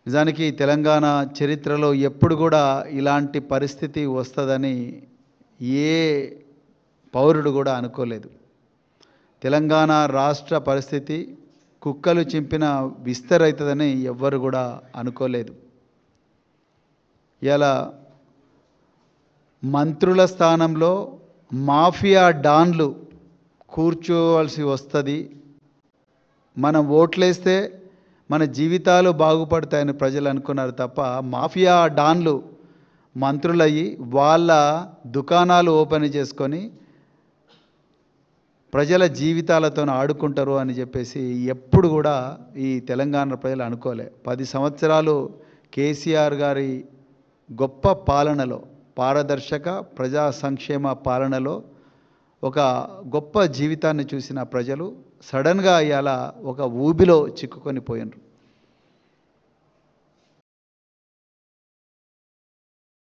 నిజానికి తెలంగాణ చరిత్రలో ఎప్పుడు కూడా ఇలాంటి పరిస్థితి వస్తుందని ఏ పౌరుడు కూడా అనుకోలేదు. తెలంగాణ రాష్ట్ర పరిస్థితి కుక్కలు చింపిన విస్తరైతుందని ఎవ్వరు కూడా అనుకోలేదు. ఇలా మంత్రుల స్థానంలో మాఫియా డాన్లు కూర్చోవలసి వస్తుంది. మనం ఓట్లేస్తే మన జీవితాలు బాగుపడతాయని ప్రజలు అనుకున్నారు తప్ప మాఫియా డాన్లు మంత్రులయ్యి వాళ్ళ దుకాణాలు ఓపెన్ చేసుకొని ప్రజల జీవితాలతో ఆడుకుంటారు అని చెప్పేసి ఎప్పుడు కూడా ఈ తెలంగాణ ప్రజలు అనుకోలే. 10 సంవత్సరాలు కేసీఆర్ గారి గొప్ప పాలనలో, పారదర్శక ప్రజా సంక్షేమ పాలనలో ఒక గొప్ప జీవితాన్ని చూసిన ప్రజలు సడన్గా ఇవాళ ఒక ఊబిలో చిక్కుకొని పోయినారు.